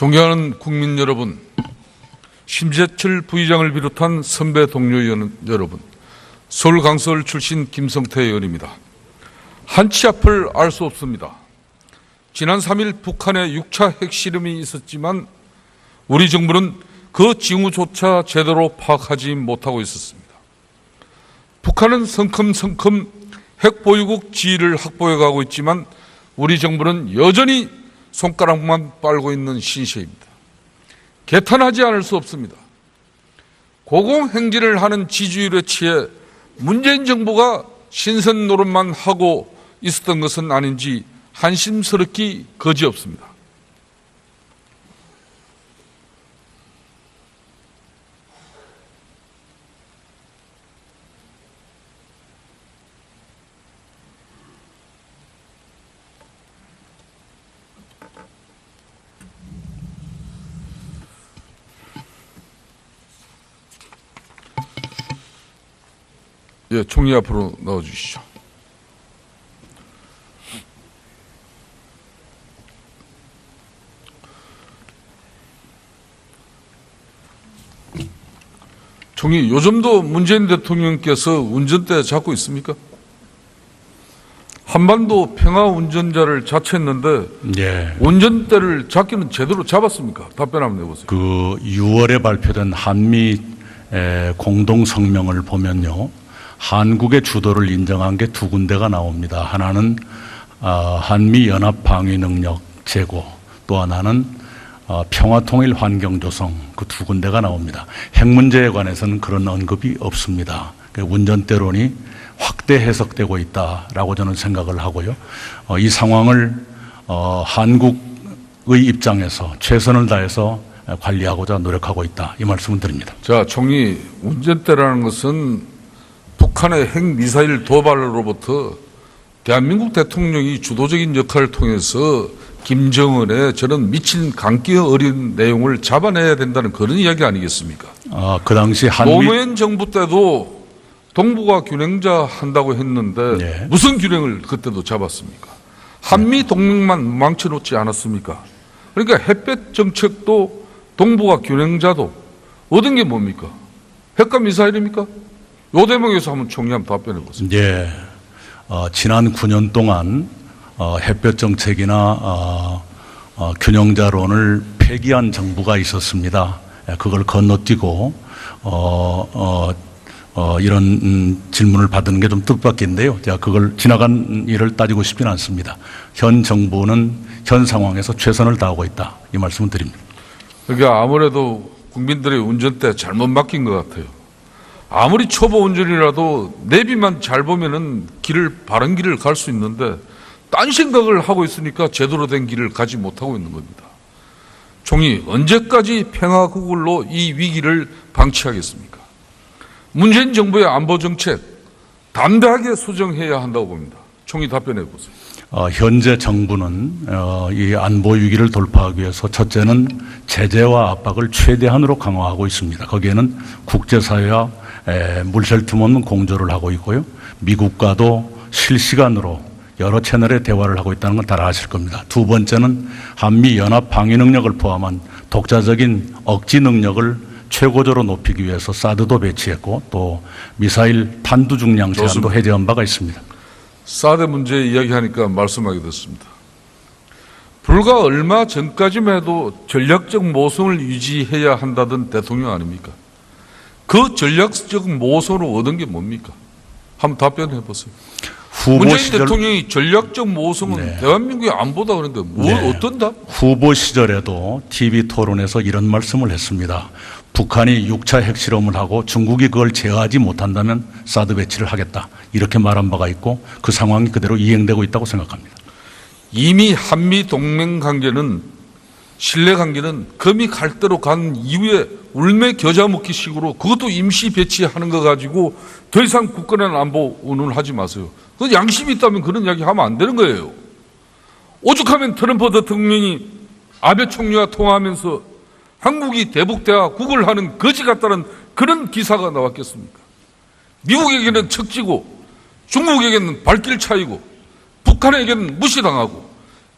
존경하는 국민 여러분, 심재철 부의장을 비롯한 선배 동료 여러분, 서울강서울 출신 김성태 의원입니다. 한치 앞을 알 수 없습니다. 지난 3일 북한의 6차 핵실험이 있었지만 우리 정부는 그 징후조차 제대로 파악하지 못하고 있었습니다. 북한은 성큼성큼 핵보유국 지위를 확보해 가고 있지만 우리 정부는 여전히 손가락만 빨고 있는 신세입니다. 개탄하지 않을 수 없습니다. 고공행진을 하는 지지율에 취해 문재인 정부가 신선 노릇만 하고 있었던 것은 아닌지 한심스럽기 거지없습니다. 예, 총리 앞으로 나와주시죠. 총리, 요즘도 문재인 대통령께서 운전대 잡고 있습니까? 한반도 평화운전자를 자처했는데 예. 운전대를 잡기는 제대로 잡았습니까? 답변 한번 내보세요. 그 6월에 발표된 한미 공동성명을 보면요. 한국의 주도를 인정한 게 두 군데가 나옵니다. 하나는 한미 연합 방위 능력 제고, 또 하나는 평화통일 환경 조성, 그 두 군데가 나옵니다. 핵 문제에 관해서는 그런 언급이 없습니다. 운전대론이 확대 해석되고 있다라고 저는 생각을 하고요. 이 상황을 한국의 입장에서 최선을 다해서 관리하고자 노력하고 있다, 이 말씀을 드립니다. 자, 총리, 운전대라는 것은 북한의 핵미사일 도발로부터 대한민국 대통령이 주도적인 역할을 통해서 김정은의 저는 미친 감기 어린 내용을 잡아내야 된다는 그런 이야기 아니겠습니까? 그 당시 노무현 정부 때도 동북아 균형자 한다고 했는데 네. 무슨 균형을 그때도 잡았습니까? 한미 동맹만 망쳐놓지 않았습니까? 그러니까 햇볕 정책도 동북아 균형자도 얻은 게 뭡니까? 핵과 미사일입니까? 요 대목에서 한번 총리 한번 답변해 보세요. 예. 지난 9년 동안 햇볕 정책이나 균형자론을 폐기한 정부가 있었습니다. 그걸 건너뛰고 이런 질문을 받는 게 좀 뜻밖인데요. 제가 그걸 지나간 일을 따지고 싶지는 않습니다. 현 정부는 현 상황에서 최선을 다하고 있다, 이 말씀을 드립니다. 그러니까 아무래도 국민들의 운전대 잘못 맡긴 것 같아요. 아무리 초보 운전이라도 내비만 잘 보면은 바른 길을 갈 수 있는데 딴 생각을 하고 있으니까 제대로 된 길을 가지 못하고 있는 겁니다. 총리, 언제까지 평화구굴로 이 위기를 방치하겠습니까? 문재인 정부의 안보 정책 담대하게 수정해야 한다고 봅니다. 총리 답변해 보세요. 현재 정부는 이 안보 위기를 돌파하기 위해서 첫째는 제재와 압박을 최대한으로 강화하고 있습니다. 거기에는 국제사회와 물샐 틈 없는 공조를 하고 있고요. 미국과도 실시간으로 여러 채널의 대화를 하고 있다는 건 다 아실 겁니다. 두 번째는 한미 연합 방위 능력을 포함한 독자적인 억지 능력을 최고조로 높이기 위해서 사드도 배치했고 또 미사일 탄두 중량 제한도 해제한 바가 있습니다. 사드 문제 이야기하니까 말씀하게 됐습니다. 불과 얼마 전까지만 해도 전략적 모성을 유지해야 한다던 대통령 아닙니까? 그 전략적 모성으로 얻은 게 뭡니까? 한번 답변해 보세요. 문재인 대통령이 전략적 모성은 네. 대한민국의 안보다 그런데 네. 어떤 답? 후보 시절에도 TV 토론에서 이런 말씀을 했습니다. 북한이 6차 핵실험을 하고 중국이 그걸 제어하지 못한다면 사드 배치를 하겠다, 이렇게 말한 바가 있고 그 상황이 그대로 이행되고 있다고 생각합니다. 이미 한미 동맹 관계는 신뢰 관계는 금이 갈 대로 간 이후에 울매 겨자 먹기 식으로 그것도 임시 배치하는 거 가지고 더 이상 굳건한 안보 운운하지 마세요. 그 양심이 있다면 그런 이야기 하면 안 되는 거예요. 오죽하면 트럼프 대통령이 아베 총리와 통화하면서 한국이 대북 대화 구걸하는 거지 같다는 그런 기사가 나왔겠습니까? 미국에게는 척지고 중국에게는 발길 차이고 북한에게는 무시당하고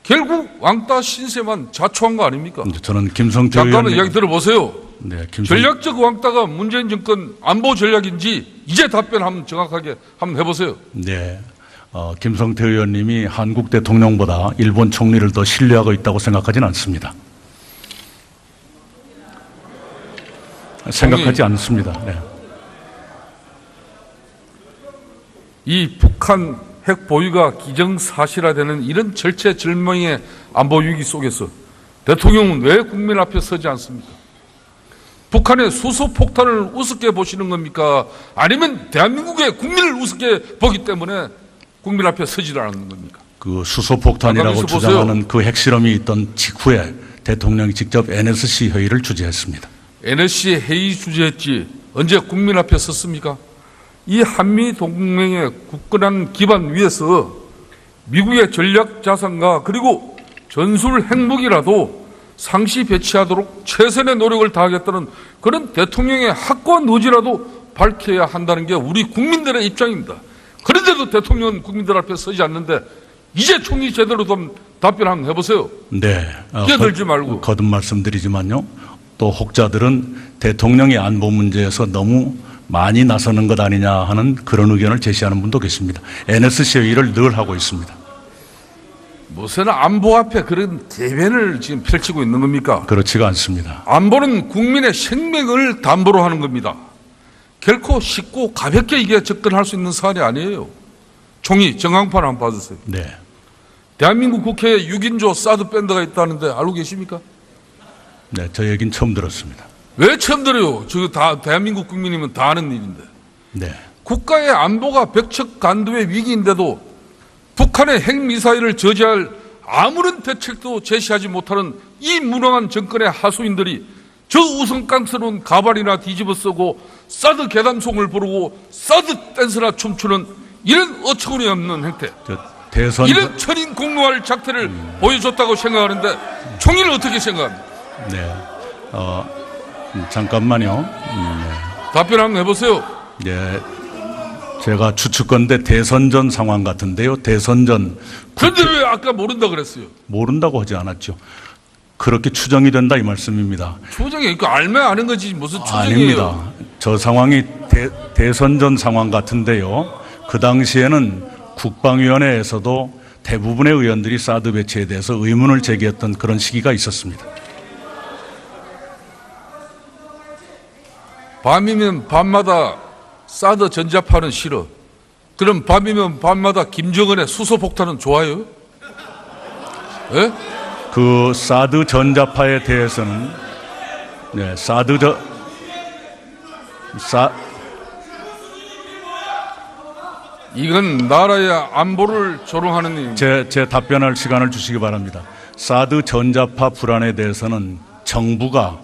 결국 왕따 신세만 자초한 거 아닙니까? 저는 김성태 잠깐만 의원님. 이야기 들어보세요. 네, 전략적 왕따가 문재인 정권 안보 전략인지 이제 답변 한번 정확하게 한번 해보세요. 네. 김성태 의원님이 한국 대통령보다 일본 총리를 더 신뢰하고 있다고 생각하지는 않습니다. 생각하지 않습니다. 네. 이 북한 핵 보유가 기정사실화되는 이런 절체절명의 안보 위기 속에서 대통령은 왜 국민 앞에 서지 않습니까? 북한의 수소폭탄을 우습게 보시는 겁니까? 아니면 대한민국의 국민을 우습게 보기 때문에 국민 앞에 서지 않는 겁니까? 그 수소폭탄이라고 잠깐 주장하는 그 핵실험이 있던 직후에 대통령이 직접 NSC 회의를 주재했습니다. NSC 회의 주재했지 언제 국민 앞에 섰습니까? 이 한미 동맹의 굳건한 기반 위에서 미국의 전략 자산과 그리고 전술 핵무기라도 상시 배치하도록 최선의 노력을 다하겠다는 그런 대통령의 확고한 의지라도 밝혀야 한다는 게 우리 국민들의 입장입니다. 그런데도 대통령은 국민들 앞에 서지 않는데 이제 총리 제대로 좀 답변 한번 해보세요. 네. 끼어들지 말고. 거듭 말씀드리지만요. 또 혹자들은 대통령의 안보 문제에서 너무 많이 나서는 것 아니냐 하는 그런 의견을 제시하는 분도 계십니다. NSC 회의를 늘 하고 있습니다. 무슨 안보 앞에 그런 대변을 지금 펼치고 있는 겁니까? 그렇지가 않습니다. 안보는 국민의 생명을 담보로 하는 겁니다. 결코 쉽고 가볍게 이게 접근할 수 있는 사안이 아니에요. 총리 정황판 한번 봐주세요. 네. 대한민국 국회에 6인조 사드 밴드가 있다는데 알고 계십니까? 네, 저 얘기는 처음 들었습니다. 왜 처음 들어요? 저 다 대한민국 국민이면 다 아는 일인데. 네. 국가의 안보가 벽척간도의 위기인데도 북한의 핵미사일을 저지할 아무런 대책도 제시하지 못하는 이 무능한 정권의 하수인들이 저 우스꽝스러운 가발이나 뒤집어 쓰고 사드 계단송을 부르고 사드 댄스나 춤추는 이런 어처구니 없는 행태, 대선 이런 천인 공노할 작태를 보여줬다고 생각하는데 총리는 어떻게 생각합니까? 네. 잠깐만요. 답변 한번 해보세요. 네. 제가 추측건데 대선 전 상황 같은데요. 대선 전 그런데 왜 아까 모른다 그랬어요? 모른다고 하지 않았죠. 그렇게 추정이 된다 이 말씀입니다. 추정이 그 알면 아는 거지 무슨 추정이에요? 아닙니다. 저 상황이 대선 전 상황 같은데요. 그 당시에는 국방위원회에서도 대부분의 의원들이 사드 배치에 대해서 의문을 제기했던 그런 시기가 있었습니다. 밤이면 밤마다 사드 전자파는 싫어. 그럼 밤이면 밤마다 김정은의 수소폭탄은 좋아요? 예? 그 사드 전자파에 대해서는 네, 이건 나라의 안보를 조롱하는 일입니다. 제 답변할 시간을 주시기 바랍니다. 사드 전자파 불안에 대해서는 정부가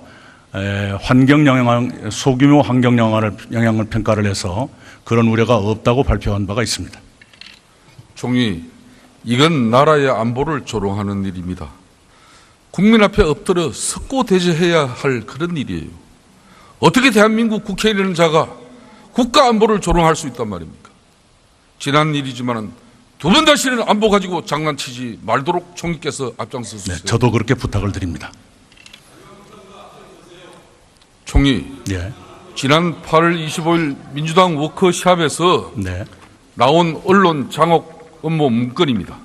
소규모 환경 영향을 평가를 해서 그런 우려가 없다고 발표한 바가 있습니다. 총리, 이건 나라의 안보를 조롱하는 일입니다. 국민 앞에 엎드려 석고대죄해야 할 그런 일이에요. 어떻게 대한민국 국회의원 자가 국가 안보를 조롱할 수 있단 말입니까? 지난 일이지만은 두 번 다시는 안보 가지고 장난치지 말도록 총리께서 앞장서 주세요. 네, 저도 그렇게 부탁을 드립니다. 총리, 네. 지난 8월 25일 민주당 워크숍에서 네. 나온 언론 장악 업무 문건입니다.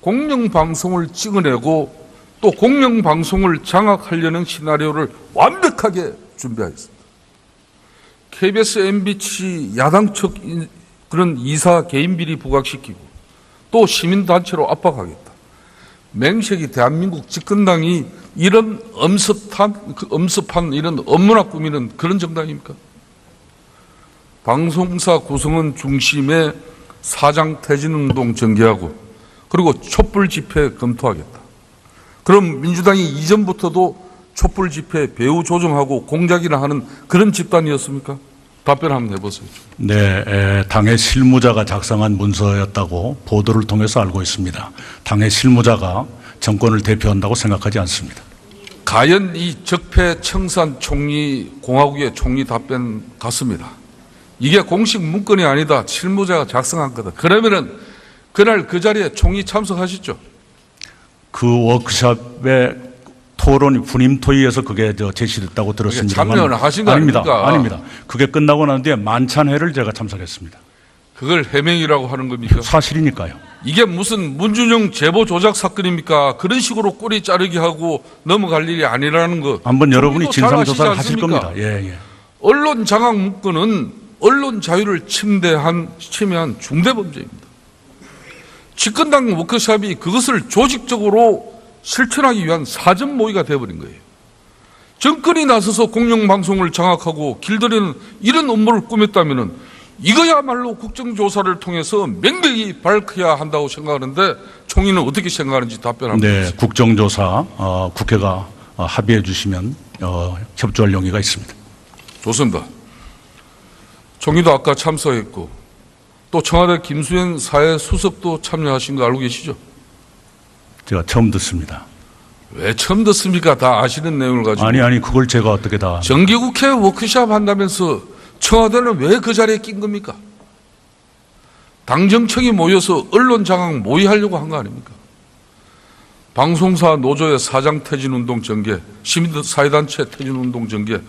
공영방송을 찍어내고 또 공영방송을 장악하려는 시나리오를 완벽하게 준비하였습니다. KBS, MBC 야당 측 그런 이사 개인 비리 부각시키고 또 시민단체로 압박하겠다. 맹색이 대한민국 집권당이 이런 엄습한 이런 업무나 꾸미는 그런 정당입니까? 방송사 구성원 중심의 사장 퇴진운동 전개하고 그리고 촛불 집회 검토하겠다. 그럼 민주당이 이전부터도 촛불 집회 배후 조정하고 공작이나 하는 그런 집단이었습니까? 답변 한번 해보세요. 네, 당의 실무자가 작성한 문서였다고 보도를 통해서 알고 있습니다. 당의 실무자가 정권을 대표한다고 생각하지 않습니다. 과연 이 적폐 청산 총리 공화국의 총리 답변 같습니다. 이게 공식 문건이 아니다. 실무자가 작성한 거다. 그러면은 그날 그 자리에 총리 참석하셨죠? 그 워크숍에 토론 분임 토의에서 그게 제시됐다고 들었습니다. 참여를 하신 거 아닙니까? 아닙니다. 그게 끝나고 난 뒤에 만찬회를 제가 참석했습니다. 그걸 해명이라고 하는 겁니까? 사실이니까요. 이게 무슨 문준영 제보 조작 사건입니까? 그런 식으로 꼬리 자르기 하고 넘어갈 일이 아니라는 거. 한번 여러분이 잘 아시지 진상조사를 하실 않습니까? 겁니다. 예. 언론 장악 문건은 언론 자유를 침해한 중대범죄입니다. 집권당 워크숍이 그것을 조직적으로 실천하기 위한 사전 모의가 되어버린 거예요. 정권이 나서서 공영방송을 장악하고 길들이는 이런 업무를 꾸몄다면 이거야말로 국정조사를 통해서 명백히 밝혀야 한다고 생각하는데 총리는 어떻게 생각하는지 답변합니다. 네, 국정조사 국회가 합의해 주시면 협조할 용의가 있습니다. 좋습니다. 총리도 아까 참석했고 또 청와대 김수현 사회수석도 참여하신 거 알고 계시죠? 제가 처음 듣습니다. 왜 처음 듣습니까? 다 아시는 내용을 가지고. 아니 그걸 제가 어떻게 다 정기국회 워크숍 한다면서 청와대는 왜 그 자리에 낀 겁니까? 당정청이 모여서 언론 장악 모의하려고 한 거 아닙니까? 방송사 노조의 사장 퇴진운동 전개, 시민사회단체 퇴진운동 전개,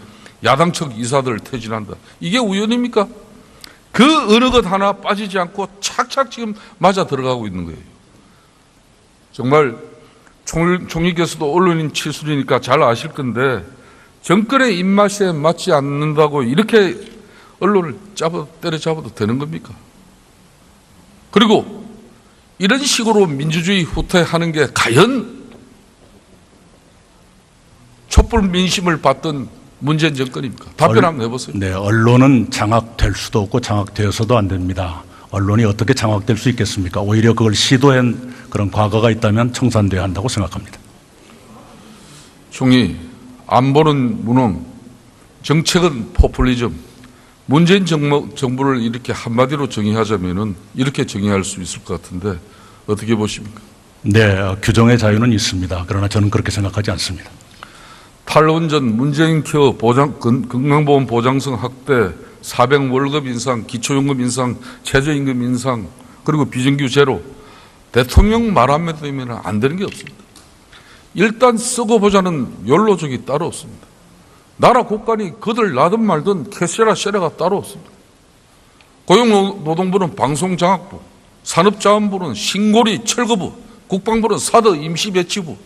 야당 측 이사들 퇴진한다. 이게 우연입니까? 그 어느 것 하나 빠지지 않고 착착 지금 맞아 들어가고 있는 거예요. 정말 총리께서도 언론인 출신이니까 잘 아실 건데 정권의 입맛에 맞지 않는다고 이렇게 언론을 때려잡아도 되는 겁니까? 그리고 이런 식으로 민주주의 후퇴하는 게 과연 촛불 민심을 받던 문재인 정권입니까? 답변 한번 해보세요. 네, 언론은 장악될 수도 없고 장악되어서도 안 됩니다. 언론이 어떻게 장악될 수 있겠습니까? 오히려 그걸 시도한 그런 과거가 있다면 청산돼야 한다고 생각합니다. 총리, 안보는 무능, 정책은 포퓰리즘. 문재인 정부를 이렇게 한마디로 정의하자면은 이렇게 정의할 수 있을 것 같은데 어떻게 보십니까? 네, 규정의 자유는 있습니다. 그러나 저는 그렇게 생각하지 않습니다. 탈원전, 문재인 케어, 건강보험 보장성 확대, 400 월급 인상, 기초연금 인상, 최저임금 인상, 그리고 비정규 제로. 대통령 말 한마디 되면 안 되는 게 없습니다. 일단 쓰고 보자는 연로족이 따로 없습니다. 나라 국간이 거들 나든 말든 캐세라 세라가 따로 없습니다. 고용노동부는 방송장악부, 산업자원부는 신고리 철거부, 국방부는 사드 임시배치부.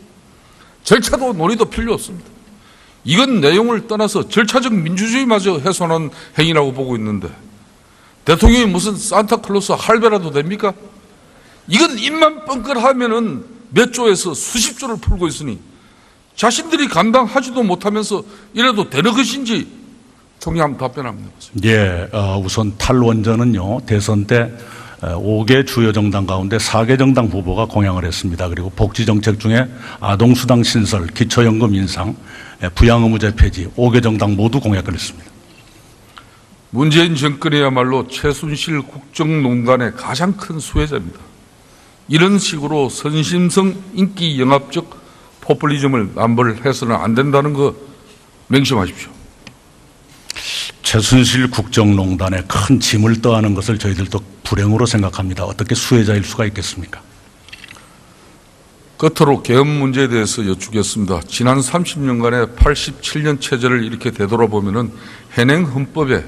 절차도 논의도 필요 없습니다. 이건 내용을 떠나서 절차적 민주주의마저 훼손한 행위라고 보고 있는데 대통령이 무슨 산타클로스 할배라도 됩니까? 이건 입만 뻥끗하면은 몇 조에서 수십 조를 풀고 있으니 자신들이 감당하지도 못하면서 이래도 되는 것인지 총리 한번 답변 한번 해보세요. 예, 우선 탈원전은요, 대선 때 5개 주요 정당 가운데 4개 정당 후보가 공약을 했습니다. 그리고 복지정책 중에 아동수당 신설, 기초연금 인상, 부양의무제 폐지, 5개 정당 모두 공약을 했습니다. 문재인 정권이야말로 최순실 국정농단의 가장 큰 수혜자입니다. 이런 식으로 선심성 인기 영합적 포퓰리즘을 남발을 해서는 안 된다는 거 명심하십시오. 최순실 국정농단에 큰 짐을 떠안은 것을 저희들도 불행으로 생각합니다. 어떻게 수혜자일 수가 있겠습니까? 끝으로 계엄 문제에 대해서 여쭙겠습니다. 지난 30년간의 87년 체제를 이렇게 되돌아보면은 현행 헌법에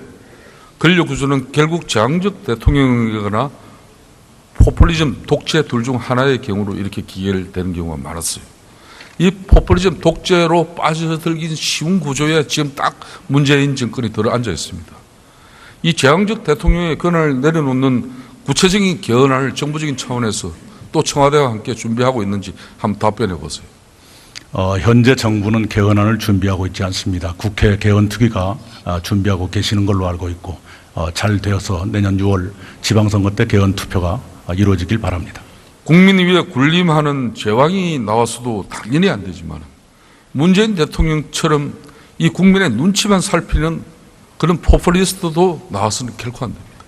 권력 구조는 결국 제왕적 대통령이거나 포퓰리즘 독재 둘 중 하나의 경우로 이렇게 기결되는 경우가 많았어요. 이 포퓰리즘 독재로 빠져들긴 쉬운 구조에 지금 딱 문재인 정권이 들어앉아 있습니다. 이 제왕적 대통령의 권한을 내려놓는 구체적인 개헌안을 정부적인 차원에서 또 청와대와 함께 준비하고 있는지 한번 답변해 보세요. 현재 정부는 개헌안을 준비하고 있지 않습니다. 국회 개헌특위가 준비하고 계시는 걸로 알고 있고 잘 되어서 내년 6월 지방선거 때 개헌 투표가 이루어지길 바랍니다. 국민 위에 군림하는 제왕이 나와서도 당연히 안 되지만 문재인 대통령처럼 이 국민의 눈치만 살피는 그런 포퓰리스트도 나와서는 결코 안 됩니다.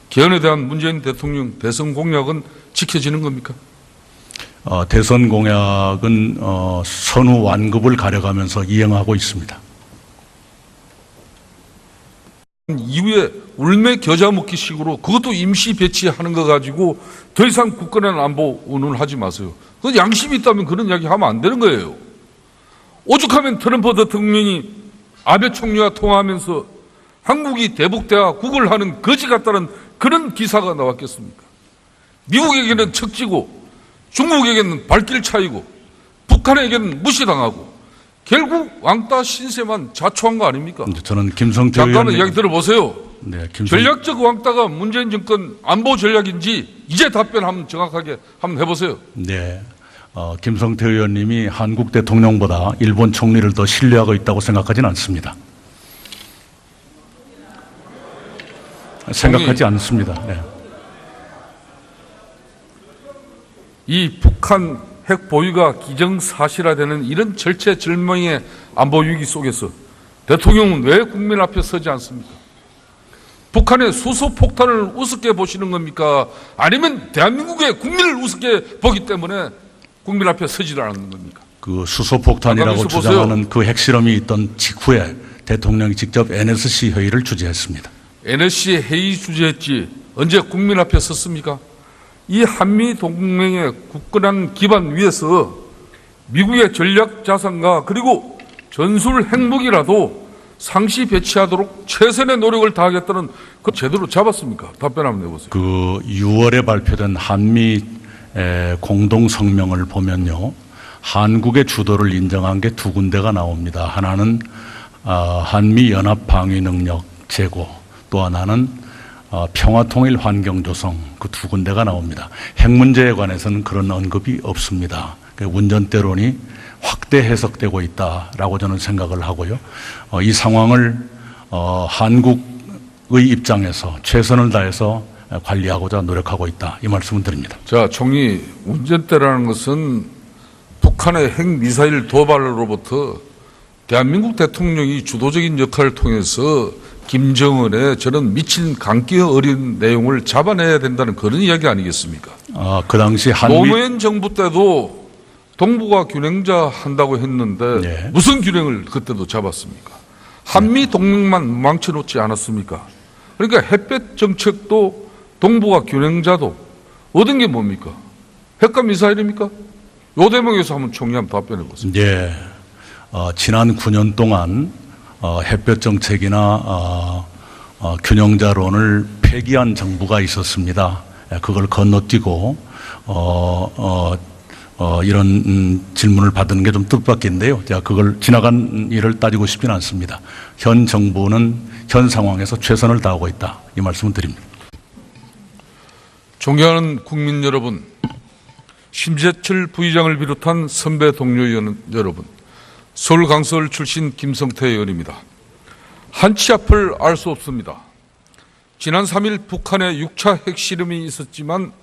개헌에 대한 문재인 대통령 대선 공약은 지켜지는 겁니까? 대선 공약은 선후 완급을 가려가면서 이행하고 있습니다. 이후에 울매 겨자 먹기식으로 그것도 임시 배치하는 거 가지고 더 이상 국가의 안보 운운하지 마세요. 그 양심이 있다면 그런 이야기 하면 안 되는 거예요. 오죽하면 트럼프 대통령이 아베 총리와 통화하면서 한국이 대북대화 구걸하는 거지 같다는 그런 기사가 나왔겠습니까? 미국에게는 척지고 중국에게는 발길 차이고 북한에게는 무시당하고 결국 왕따 신세만 자초한 거 아닙니까? 저는 김성태 잠깐만 의원님 이야기 들어보세요. 네, 전략적 왕따가 문재인 정권 안보 전략인지 이제 답변 한번 정확하게 한번 해보세요. 네, 김성태 의원님이 한국 대통령보다 일본 총리를 더 신뢰하고 있다고 생각하지는 않습니다. 생각하지 않습니다. 네. 이 북한 핵 보유가 기정사실화되는 이런 절체절명의 안보 위기 속에서 대통령은 왜 국민 앞에 서지 않습니까? 북한의 수소폭탄을 우습게 보시는 겁니까? 아니면 대한민국의 국민을 우습게 보기 때문에 국민 앞에 서지를 않는 겁니까? 그 수소폭탄이라고 주장하는 그 핵실험이 있던 직후에 대통령이 직접 NSC 회의를 주재했습니다. NSC 회의 주재했지 언제 국민 앞에 섰습니까? 이 한미 동맹의 굳건한 기반 위에서 미국의 전략 자산과 그리고 전술 핵무기라도 상시 배치하도록 최선의 노력을 다하겠다는 그 제대로 잡았습니까? 답변 한번 내보세요. 그 6월에 발표된 한미 공동 성명을 보면요, 한국의 주도를 인정한 게 두 군데가 나옵니다. 하나는 한미 연합 방위 능력 제고, 또 하나는 평화통일 환경 조성, 그 두 군데가 나옵니다. 핵 문제에 관해서는 그런 언급이 없습니다. 운전대론이 확대 해석되고 있다라고 저는 생각을 하고요. 이 상황을 한국의 입장에서 최선을 다해서 관리하고자 노력하고 있다, 이 말씀을 드립니다. 자, 총리, 운전대라는 것은 북한의 핵미사일 도발로부터 대한민국 대통령이 주도적인 역할을 통해서 김정은의 저는 미친 강기 어린 내용을 잡아내야 된다는 그런 이야기 아니겠습니까? 그 당시 노무현 정부 때도 동북아 균형자 한다고 했는데 네. 무슨 균형을 그때도 잡았습니까? 한미 동맹만 망쳐놓지 않았습니까? 그러니까 햇볕 정책도 동북아 균형자도 얻은 게 뭡니까? 핵과 미사일입니까? 요 대목에서 한번 총리 한번 답변해 보세요. 네, 지난 9년 동안 햇볕 정책이나 균형자론을 폐기한 정부가 있었습니다. 그걸 건너뛰고 이런 질문을 받은 게 좀 뜻밖인데요. 제가 그걸 지나간 일을 따지고 싶지는 않습니다. 현 정부는 현 상황에서 최선을 다하고 있다, 이 말씀을 드립니다. 존경하는 국민 여러분, 심재철 부의장을 비롯한 선배 동료 의원 여러분, 서울강서울 출신 김성태 의원입니다. 한치 앞을 알 수 없습니다. 지난 3일 북한의 6차 핵실험이 있었지만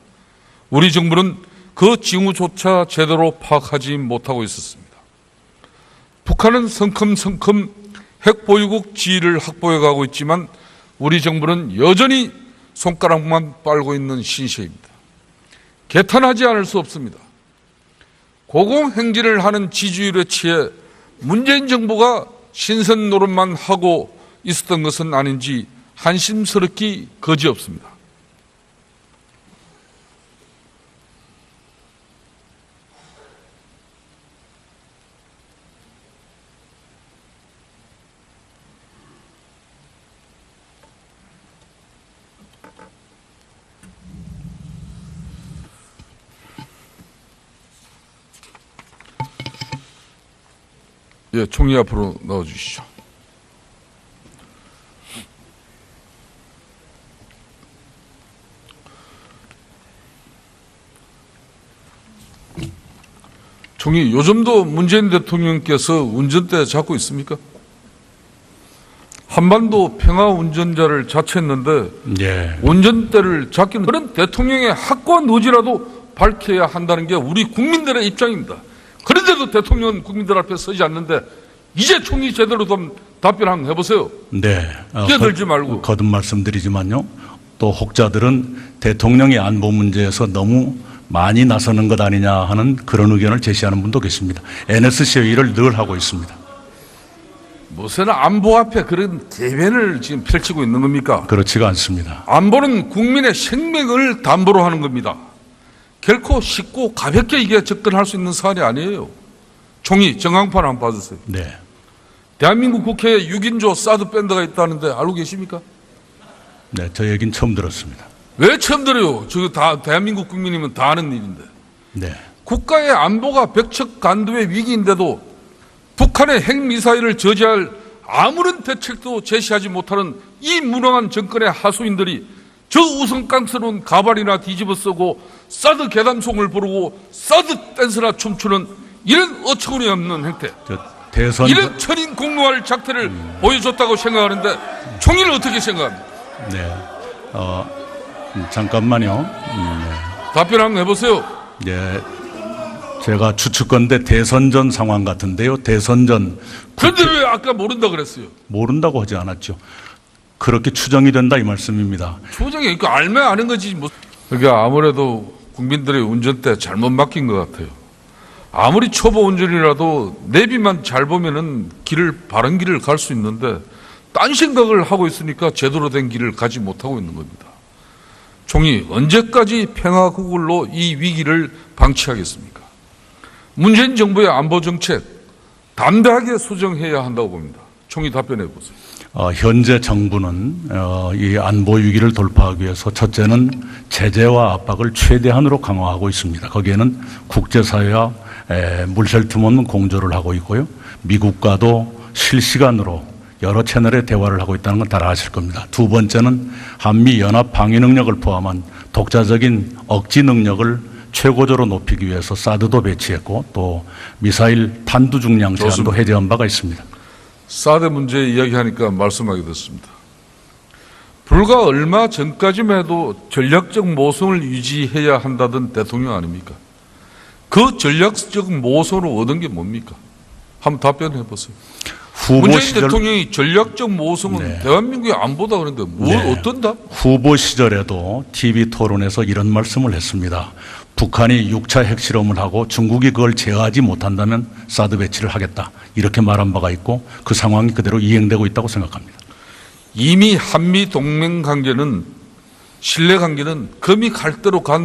우리 정부는 그 징후조차 제대로 파악하지 못하고 있었습니다. 북한은 성큼성큼 핵보유국 지위를 확보해 가고 있지만 우리 정부는 여전히 손가락만 빨고 있는 신세입니다. 개탄하지 않을 수 없습니다. 고공행진을 하는 지지율에 취해 문재인 정부가 신선 노릇만 하고 있었던 것은 아닌지 한심스럽기 거지없습니다. 예, 총리 앞으로 나와주시죠. 총리, 요즘도 문재인 대통령께서 운전대 잡고 있습니까? 한반도 평화 운전자를 자처했는데 예. 운전대를 잡기는 그런 대통령의 학과 노지라도 밝혀야 한다는 게 우리 국민들의 입장입니다. 그런데도 대통령은 국민들 앞에 서지 않는데 이제 총리 제대로 좀 답변 한번 해보세요. 네. 끼어들지 말고. 거듭 말씀드리지만요, 또 혹자들은 대통령의 안보 문제에서 너무 많이 나서는 것 아니냐 하는 그런 의견을 제시하는 분도 계십니다. NSC 회의를 늘 하고 있습니다. 무슨 안보 앞에 그런 개변을 지금 펼치고 있는 겁니까? 그렇지가 않습니다. 안보는 국민의 생명을 담보로 하는 겁니다. 결코 쉽고 가볍게 이게 접근할 수 있는 사안이 아니에요. 총리 정황판 한번 봐주세요. 네. 대한민국 국회에 6인조 사드 밴드가 있다는데 알고 계십니까? 네, 저 얘기는 처음 들었습니다. 왜 처음 들어요? 저거 다 대한민국 국민이면 다 아는 일인데. 네. 국가의 안보가 벽척간두의 위기인데도 북한의 핵미사일을 저지할 아무런 대책도 제시하지 못하는 이 무능한 정권의 하수인들이 저 우스꽝스러운 가발이나 뒤집어 쓰고 사드 계담송을 부르고 사드 댄스나 춤추는 이런 어처구니 없는 행태, 대선 이런 천인 공노할 작태를 보여줬다고 생각하는데 총리는 어떻게 생각합니까? 네. 잠깐만요. 답변 한번 해보세요. 네. 제가 추측건데 대선 전 상황 같은데요. 대선 전 그런데 왜 아까 모른다 그랬어요? 모른다고 하지 않았죠. 그렇게 추정이 된다 이 말씀입니다. 조정이 그러니까 알면 아는 거지. 뭐. 그러니까 아무래도 국민들의 운전대 잘못 맡긴 것 같아요. 아무리 초보 운전이라도 내비만 잘 보면은 바른 길을 갈 수 있는데 딴 생각을 하고 있으니까 제대로 된 길을 가지 못하고 있는 겁니다. 총리, 언제까지 평화구굴로 이 위기를 방치하겠습니까? 문재인 정부의 안보 정책 담대하게 수정해야 한다고 봅니다. 총리 답변해 보세요. 현재 정부는 이 안보 위기를 돌파하기 위해서 첫째는 제재와 압박을 최대한으로 강화하고 있습니다. 거기에는 국제사회와 물샐 틈 없는 공조를 하고 있고요. 미국과도 실시간으로 여러 채널의 대화를 하고 있다는 건 다 아실 겁니다. 두 번째는 한미 연합 방위 능력을 포함한 독자적인 억지 능력을 최고조로 높이기 위해서 사드도 배치했고 또 미사일 탄두 중량 제한도 해제한 바가 있습니다. 사드 문제 이야기하니까 말씀하게 됐습니다. 불과 얼마 전까지만 해도 전략적 모성을 유지해야 한다던 대통령 아닙니까? 그 전략적 모성으로 얻은 게 뭡니까? 한번 답변해 보세요. 문재인 대통령이 전략적 모성은 네. 대한민국의 안보다 그런데 어떤 답? 후보 시절에도 TV 토론에서 이런 말씀을 했습니다. 북한이 6차 핵실험을 하고 중국이 그걸 제어하지 못한다면 사드 배치를 하겠다. 이렇게 말한 바가 있고 그 상황이 그대로 이행되고 있다고 생각합니다. 이미 한미 동맹 관계는 신뢰 관계는 금이 갈 대로 간